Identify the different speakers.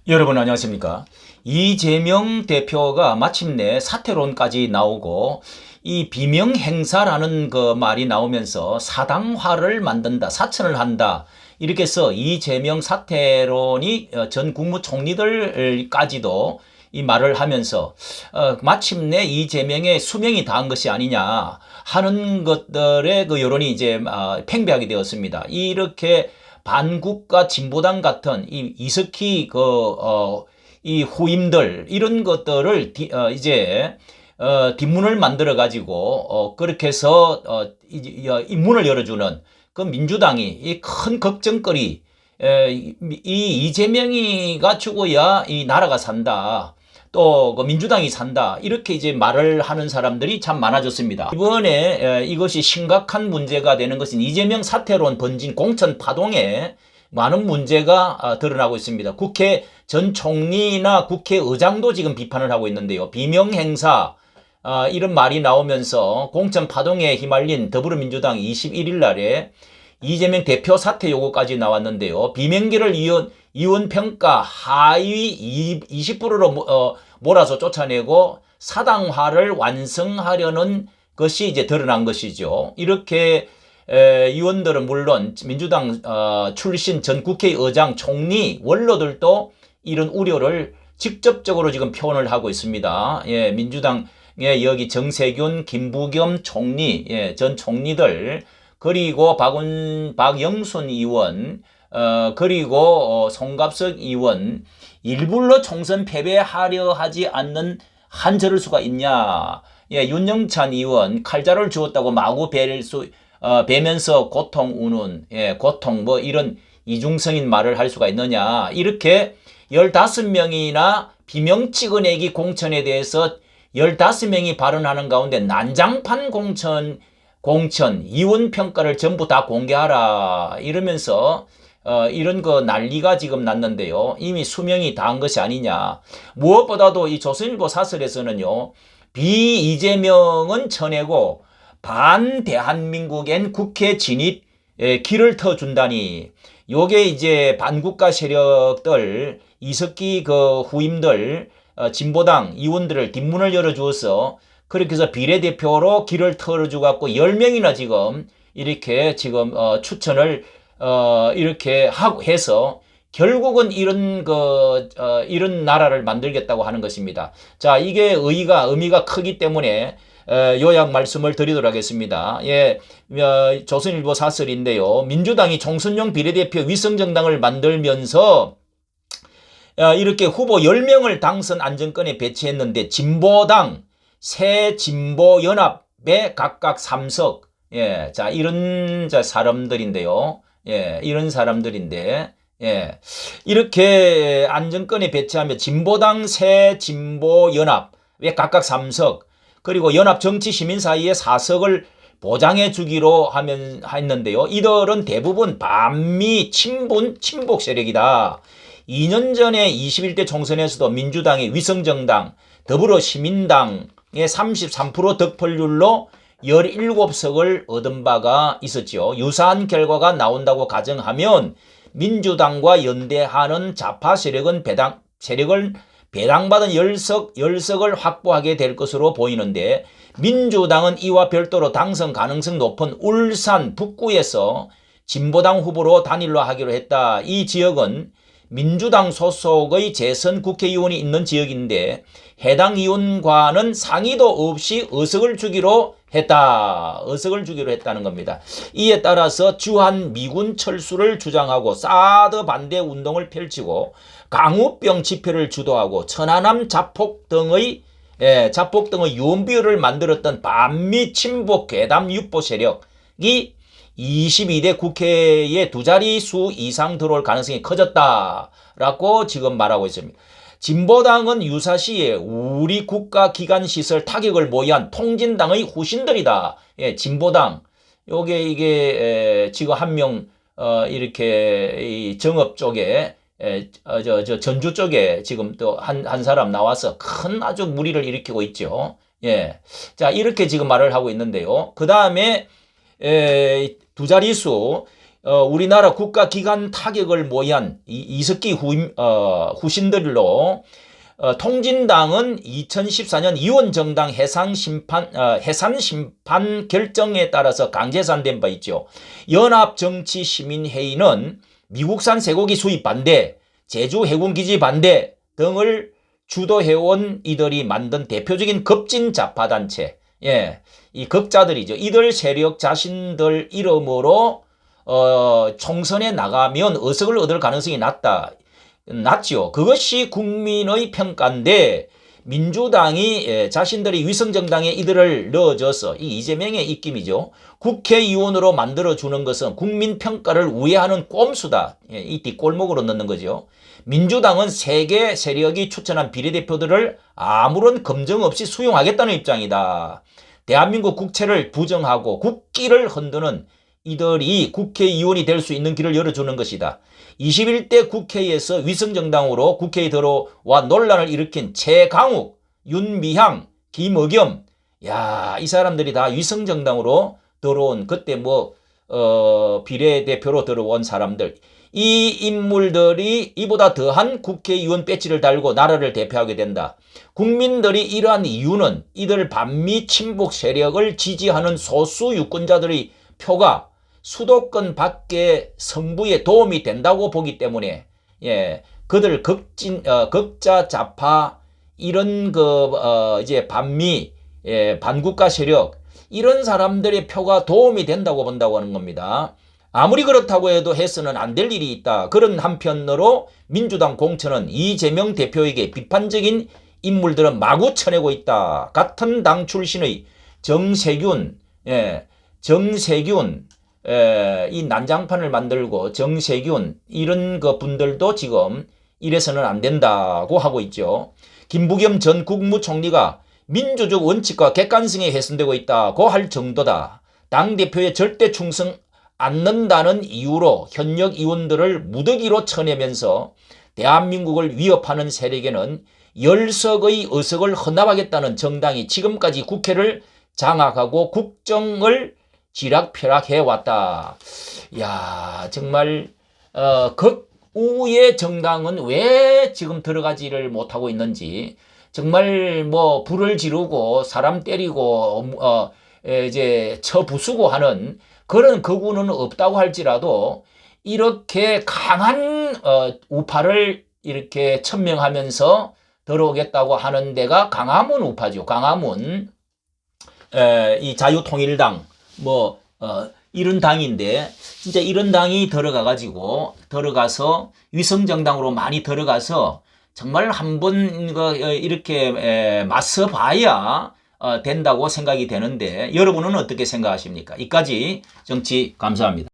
Speaker 1: 여러분 안녕하십니까? 이재명 대표가 마침내 사퇴론까지 나오고 이 비명행사라는 그 말이 나오면서 사당화를 만든다, 사천을 한다. 이렇게 해서 이재명 사퇴론이 전 국무총리들까지도 이 말을 하면서 마침내 이재명의 수명이 다한 것이 아니냐 하는 것들의 그 여론이 이제 팽배하게 되었습니다. 이렇게 반국가 진보당 같은 이 이석희 이 후임들 이런 것들을 이제 뒷문을 만들어 가지고 그렇게 해서 이 문을 열어주는 그 민주당이 이 큰 걱정거리 이 이재명이가 죽어야 이 나라가 산다. 또 그 민주당이 산다. 이렇게 이제 말을 하는 사람들이 참 많아졌습니다. 이번에 이것이 심각한 문제가 되는 것은 이재명 사태론 번진 공천 파동에 많은 문제가 드러나고 있습니다. 국회 전 총리나 국회의장도 지금 비판을 하고 있는데요. 비명행사 이런 말이 나오면서 공천 파동에 휘말린 더불어민주당 21일 날에 이재명 대표 사퇴 요구까지 나왔는데요. 비명계를 이원 평가 하위 20%로 몰아서 쫓아내고 사당화를 완성하려는 것이 이제 드러난 것이죠. 이렇게 의원들은 물론 민주당 출신 전 국회의장, 총리, 원로들도 이런 우려를 직접적으로 지금 표현을 하고 있습니다. 예, 민주당의 여기 정세균, 김부겸 총리, 전 총리들 그리고 박영순 의원, 그리고 송갑석 의원 일부러 총선 패배하려 하지 않는 한 저럴 수가 있냐? 예, 윤영찬 의원 칼자를 주었다고 마구 베면서 고통 우는 고통 뭐 이런 이중성인 말을 할 수가 있느냐? 이렇게 15명이나 비명 찍어내기 공천에 대해서 15명이 발언하는 가운데 난장판 공천 이원 평가를 전부 다 공개하라 이러면서 이런 거 난리가 지금 났는데요. 이미 수명이 다한 것이 아니냐. 무엇보다도 이 조선일보 사설에서는요. 비이재명은 쳐내고 반대한민국엔 국회 진입 길을 터준다니. 요게 이제 반국가 세력들 이석기 그 후임들 진보당 의원들을 뒷문을 열어주어서 그렇게 해서 비례대표로 길을 털어주 갖고 10명이나 지금 이렇게 지금 추천을 이렇게 하고 해서 결국은 이런 나라를 만들겠다고 하는 것입니다. 자, 이게 의미가 크기 때문에 요약 말씀을 드리도록 하겠습니다. 예, 조선일보 사설인데요. 민주당이 총선용 비례대표 위성정당을 만들면서 이렇게 후보 10명을 당선 안정권에 배치했는데 진보당 새진보연합에 각각 3석. 예, 자, 이런 사람들인데요. 예, 이런 사람들인데, 예, 이렇게 안정권에 배치하며 진보당 새진보연합에 각각 3석, 그리고 연합정치시민사회에 4석을 보장해 주기로 했는데요. 이들은 대부분 반미 친북 세력이다. 2년 전에 21대 총선에서도 민주당의 위성정당, 더불어시민당의 33% 득표율로 17석을 얻은 바가 있었죠. 유사한 결과가 나온다고 가정하면 민주당과 연대하는 좌파 세력을 배당받은 10석을 확보하게 될 것으로 보이는데 민주당은 이와 별도로 당선 가능성 높은 울산 북구에서 진보당 후보로 단일화 하기로 했다. 이 지역은 민주당 소속의 재선 국회의원이 있는 지역인데 해당 의원과는 상의도 없이 의석을 주기로 했다는 겁니다. 이에 따라서 주한 미군 철수를 주장하고 사드 반대 운동을 펼치고 강우병 집회를 주도하고 천안함 자폭 등의 유언비어를 만들었던 반미 친북 괴담 육보 세력이 22대 국회에 두 자릿수 이상 들어올 가능성이 커졌다라고 지금 말하고 있습니다. 진보당은 유사시에 우리 국가기관시설 타격을 모의한 통진당의 후신들이다. 예, 진보당. 이게 지금 한 명 이렇게 이 정읍 쪽에 전주 쪽에 지금 또 한 사람 나와서 큰 아주 무리를 일으키고 있죠. 예. 자, 이렇게 지금 말을 하고 있는데요. 그 다음에 두 자릿수 우리나라 국가기관 타격을 모의한 이석기 후신들로 통진당은 2014년 이원정당 해산 심판 결정에 따라서 강제산된 바 있죠. 연합정치시민회의는 미국산 쇠고기 수입 반대, 제주 해군기지 반대 등을 주도해온 이들이 만든 대표적인 급진 좌파단체, 이 극자들이죠. 이들 세력 자신들 이름으로 총선에 나가면 의석을 얻을 가능성이 낮죠. 그것이 국민의 평가인데 민주당이 자신들이 위성정당에 이들을 넣어줘서 이 이재명의 입김이죠. 국회의원으로 만들어주는 것은 국민평가를 우회하는 꼼수다. 이 뒷골목으로 넣는 거죠. 민주당은 세계 세력이 추천한 비례대표들을 아무런 검증 없이 수용하겠다는 입장이다. 대한민국 국채를 부정하고 국기를 흔드는 이들이 국회의원이 될 수 있는 길을 열어주는 것이다. 21대 국회에서 위성정당으로 국회에 들어와 논란을 일으킨 최강욱, 윤미향, 김의겸, 이 사람들이 다 위성정당으로 들어온 그때 비례대표로 들어온 사람들. 이 인물들이 이보다 더한 국회의원 배지를 달고 나라를 대표하게 된다. 국민들이 이러한 이유는 이들 반미 친북 세력을 지지하는 소수 유권자들의 표가 수도권 밖의 성부에 도움이 된다고 보기 때문에 그들 극자 좌파 이런 이제 반미 반국가 세력 이런 사람들의 표가 도움이 된다고 본다고 하는 겁니다. 아무리 그렇다고 해서는 안 될 일이 있다. 그런 한편으로 민주당 공천은 이재명 대표에게 비판적인 인물들은 마구 쳐내고 있다. 같은 당 출신의 정세균 이 난장판을 만들고 정세균 이런 분들도 지금 이래서는 안 된다고 하고 있죠. 김부겸 전 국무총리가 민주적 원칙과 객관성에 훼손되고 있다고 할 정도다. 당대표에 절대 충성 않는다는 이유로 현역 의원들을 무더기로 쳐내면서 대한민국을 위협하는 세력에는 10석의 의석을 헌납하겠다는 정당이 지금까지 국회를 장악하고 국정을 지락펴락해왔다. 정말 극우의 정당은 왜 지금 들어가지를 못하고 있는지 정말 불을 지르고 사람 때리고 이제 쳐부수고 하는 그런 극우는 없다고 할지라도 이렇게 강한 우파를 이렇게 천명하면서 들어오겠다고 하는 데가 강화문 우파죠. 강화문 이 자유통일당 이런 당인데 진짜 이런 당이 들어가서 위성정당으로 많이 들어가서 정말 한번 이렇게 맞서 봐야 된다고 생각이 되는데 여러분은 어떻게 생각하십니까? 이까지 정치 감사합니다.